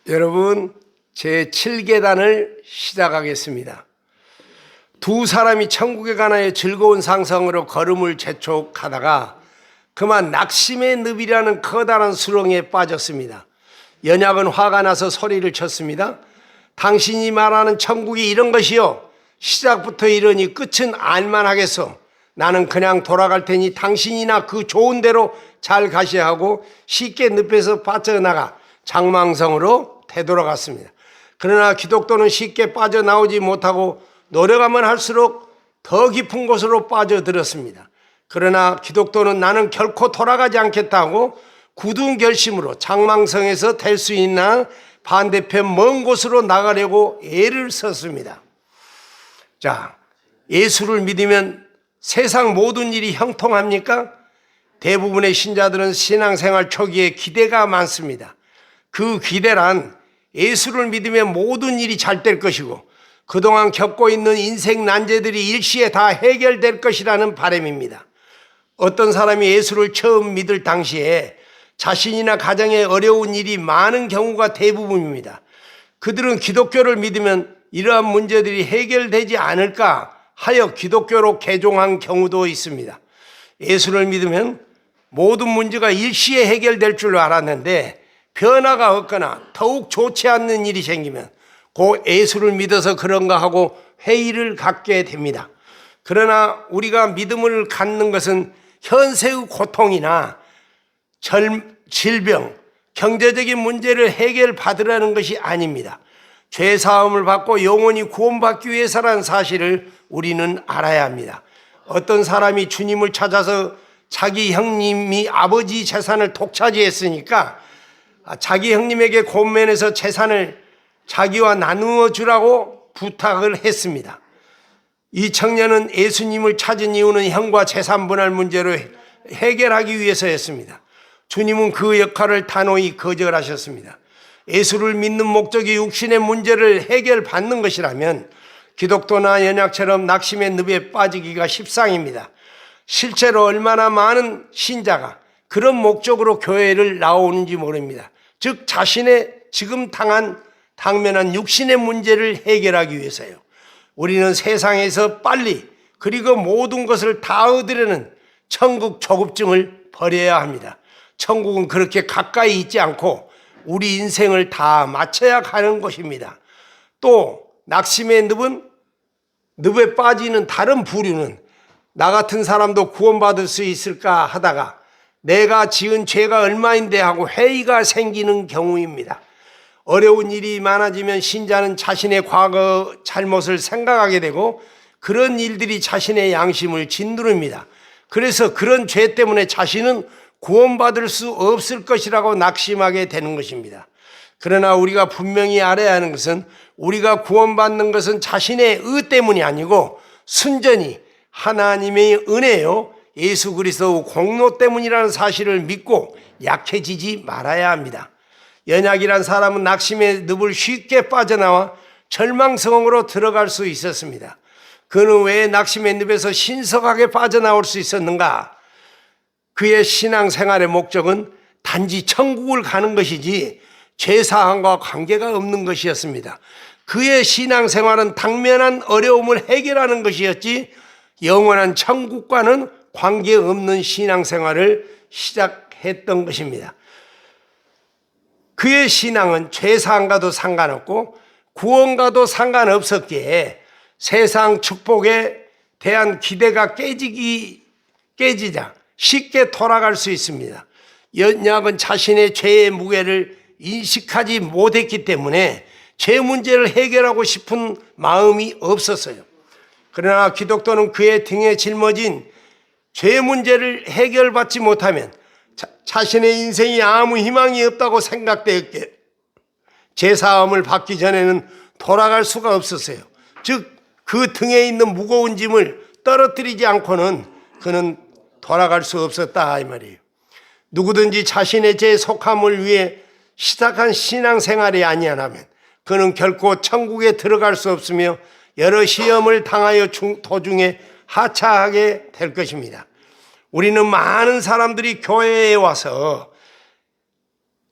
여러분, 제7계단을 시작하겠습니다. 두 사람이 천국에 관하여 즐거운 상상으로 걸음을 재촉하다가 그만 낙심의 늪이라는 커다란 수렁에 빠졌습니다. 연약은 화가 나서 소리를 쳤습니다. 당신이 말하는 천국이 이런 것이요, 시작부터 이러니 끝은 알만하겠소. 나는 그냥 돌아갈 테니 당신이나 그 좋은 대로 잘 가셔야 하고 쉽게 늪에서 빠져나가 장망성으로 되돌아갔습니다. 그러나 기독도는 쉽게 빠져나오지 못하고 노력하면 할수록 더 깊은 곳으로 빠져들었습니다. 그러나 기독도는 나는 결코 돌아가지 않겠다고 굳은 결심으로 장망성에서 될 수 있나 반대편 먼 곳으로 나가려고 애를 썼습니다. 자, 예수를 믿으면 세상 모든 일이 형통합니까? 대부분의 신자들은 신앙생활 초기에 기대가 많습니다. 그 기대란 예수를 믿으면 모든 일이 잘 될 것이고 그동안 겪고 있는 인생 난제들이 일시에 다 해결될 것이라는 바람입니다. 어떤 사람이 예수를 처음 믿을 당시에 자신이나 가정에 어려운 일이 많은 경우가 대부분입니다. 그들은 기독교를 믿으면 이러한 문제들이 해결되지 않을까 하여 기독교로 개종한 경우도 있습니다. 예수를 믿으면 모든 문제가 일시에 해결될 줄 알았는데 변화가 없거나 더욱 좋지 않는 일이 생기면 곧 예수를 믿어서 그런가 하고 회의를 갖게 됩니다. 그러나 우리가 믿음을 갖는 것은 현세의 고통이나 질병, 경제적인 문제를 해결받으라는 것이 아닙니다. 죄사함을 받고 영원히 구원받기 위해서라는 사실을 우리는 알아야 합니다. 어떤 사람이 주님을 찾아서 자기 형님이 아버지 재산을 독차지했으니까 자기 형님에게 권면해서 재산을 자기와 나누어 주라고 부탁을 했습니다. 이 청년은 예수님을 찾은 이유는 형과 재산 분할 문제를 해결하기 위해서였습니다. 주님은 그 역할을 단호히 거절하셨습니다. 예수를 믿는 목적이 육신의 문제를 해결받는 것이라면 기독도나 연약처럼 낙심의 늪에 빠지기가 십상입니다. 실제로 얼마나 많은 신자가 그런 목적으로 교회를 나오는지 모릅니다. 즉 자신의 지금 당면한 육신의 문제를 해결하기 위해서요. 우리는 세상에서 빨리 그리고 모든 것을 다 얻으려는 천국 조급증을 버려야 합니다. 천국은 그렇게 가까이 있지 않고 우리 인생을 다 마쳐야 가는 것입니다. 또 낙심의 늪에 빠지는 다른 부류는 나 같은 사람도 구원받을 수 있을까 하다가 내가 지은 죄가 얼마인데 하고 회의가 생기는 경우입니다. 어려운 일이 많아지면 신자는 자신의 과거 잘못을 생각하게 되고 그런 일들이 자신의 양심을 짓누릅니다. 그래서 그런 죄 때문에 자신은 구원받을 수 없을 것이라고 낙심하게 되는 것입니다. 그러나 우리가 분명히 알아야 하는 것은 우리가 구원받는 것은 자신의 의 때문이 아니고 순전히 하나님의 은혜요 예수 그리스도 공로 때문이라는 사실을 믿고 약해지지 말아야 합니다. 연약이란 사람은 낙심의 늪을 쉽게 빠져나와 절망성으로 들어갈 수 있었습니다. 그는 왜 낙심의 늪에서 신속하게 빠져나올 수 있었는가? 그의 신앙생활의 목적은 단지 천국을 가는 것이지 죄사함과 관계가 없는 것이었습니다. 그의 신앙생활은 당면한 어려움을 해결하는 것이었지 영원한 천국과는 관계없는 신앙생활을 시작했던 것입니다. 그의 신앙은 죄사함과도 상관없고 구원과도 상관없었기에 세상 축복에 대한 기대가 깨지자 쉽게 돌아갈 수 있습니다. 연약은 자신의 죄의 무게를 인식하지 못했기 때문에 죄 문제를 해결하고 싶은 마음이 없었어요. 그러나 기독도는 그의 등에 짊어진 죄 문제를 해결받지 못하면 자신의 인생이 아무 희망이 없다고 생각되었기에 제사함을 받기 전에는 돌아갈 수가 없었어요. 즉 그 등에 있는 무거운 짐을 떨어뜨리지 않고는 그는 돌아갈 수 없었다 이 말이에요. 누구든지 자신의 죄 속함을 위해 시작한 신앙생활이 아니하면 그는 결코 천국에 들어갈 수 없으며 여러 시험을 당하여 도중에 하차하게 될 것입니다. 우리는 많은 사람들이 교회에 와서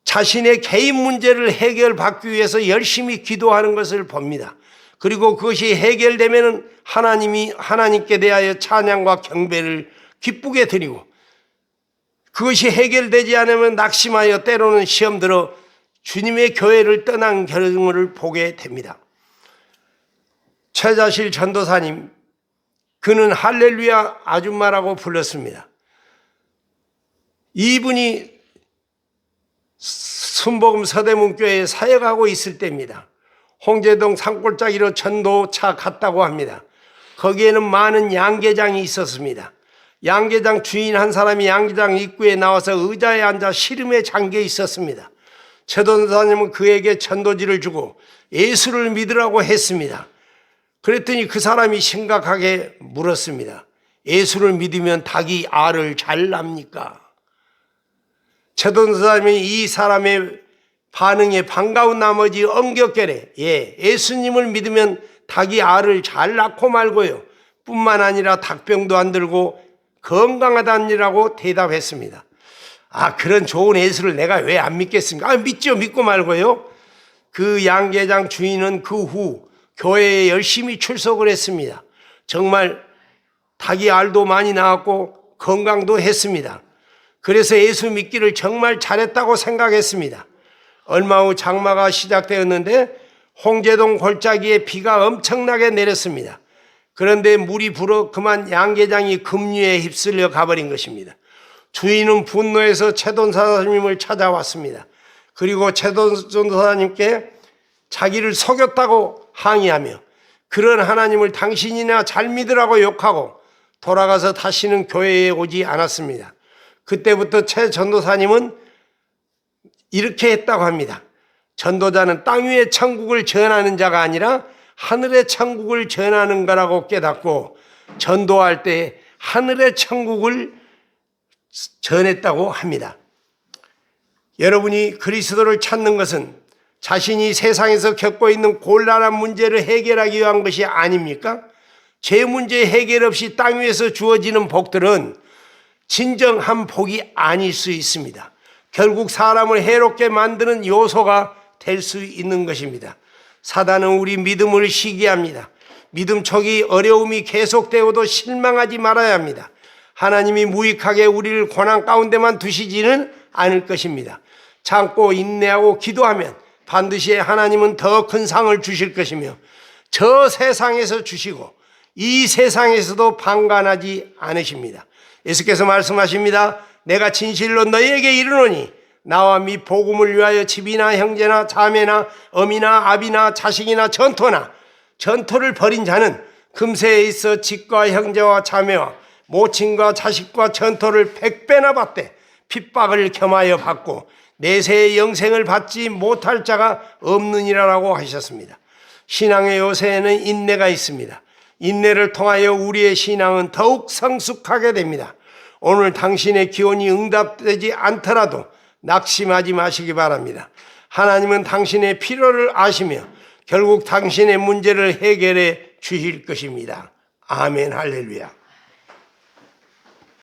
자신의 개인 문제를 해결받기 위해서 열심히 기도하는 것을 봅니다. 그리고 그것이 해결되면 하나님께 대하여 찬양과 경배를 기쁘게 드리고, 그것이 해결되지 않으면 낙심하여 때로는 시험 들어 주님의 교회를 떠난 경우를 보게 됩니다. 최자실 전도사님, 그는 할렐루야 아줌마라고 불렀습니다. 이분이 순복음 서대문교회에 사역하고 있을 때입니다. 홍제동 산골짜기로 전도차 갔다고 합니다. 거기에는 많은 양계장이 있었습니다. 양계장 주인 한 사람이 양계장 입구에 나와서 의자에 앉아 시름에 잠겨 있었습니다. 최전도사님은 그에게 전도지를 주고 예수를 믿으라고 했습니다. 그랬더니 그 사람이 심각하게 물었습니다. 예수를 믿으면 닭이 알을 잘 납니까? 최전도사님이 이 사람의 반응에 반가운 나머지 엉겹결에 예수님을 믿으면 닭이 알을 잘 낳고 말고요, 뿐만 아니라 닭병도 안 들고 건강하다니라고 대답했습니다. 그런 좋은 예수를 내가 왜 안 믿겠습니까? 믿죠. 믿고 말고요. 그 양계장 주인은 그 후 교회에 열심히 출석을 했습니다. 정말 닭이 알도 많이 낳았고 건강도 했습니다. 그래서 예수 믿기를 정말 잘했다고 생각했습니다. 얼마 후 장마가 시작되었는데 홍제동 골짜기에 비가 엄청나게 내렸습니다. 그런데 물이 불어 그만 양계장이 급류에 휩쓸려 가버린 것입니다. 주인은 분노해서 최전도사님을 찾아왔습니다. 그리고 최전도사님께 자기를 속였다고 항의하며 그런 하나님을 당신이나 잘 믿으라고 욕하고 돌아가서 다시는 교회에 오지 않았습니다. 그때부터 최전도사님은 이렇게 했다고 합니다. 전도자는 땅 위의 천국을 전하는 자가 아니라 하늘의 천국을 전하는 거라고 깨닫고 전도할 때 하늘의 천국을 전했다고 합니다. 여러분이 그리스도를 찾는 것은 자신이 세상에서 겪고 있는 곤란한 문제를 해결하기 위한 것이 아닙니까? 죄 문제 해결 없이 땅 위에서 주어지는 복들은 진정한 복이 아닐 수 있습니다. 결국 사람을 해롭게 만드는 요소가 될 수 있는 것입니다. 사단은 우리 믿음을 시기합니다. 믿음 초기 어려움이 계속되어도 실망하지 말아야 합니다. 하나님이 무익하게 우리를 고난 가운데만 두시지는 않을 것입니다. 참고 인내하고 기도하면 반드시 하나님은 더 큰 상을 주실 것이며 저 세상에서 주시고 이 세상에서도 방관하지 않으십니다. 예수께서 말씀하십니다. 내가 진실로 너희에게 이르노니 나와 미 복음을 위하여 집이나 형제나 자매나 어미나 아비나 자식이나 전토를 벌인 자는 금세에 있어 집과 형제와 자매와 모친과 자식과 전토를 100배나 받되 핍박을 겸하여 받고 내세의 영생을 받지 못할 자가 없느니라라고 하셨습니다. 신앙의 요새에는 인내가 있습니다. 인내를 통하여 우리의 신앙은 더욱 성숙하게 됩니다. 오늘 당신의 기원이 응답되지 않더라도 낙심하지 마시기 바랍니다. 하나님은 당신의 필요를 아시며 결국 당신의 문제를 해결해 주실 것입니다. 아멘, 할렐루야.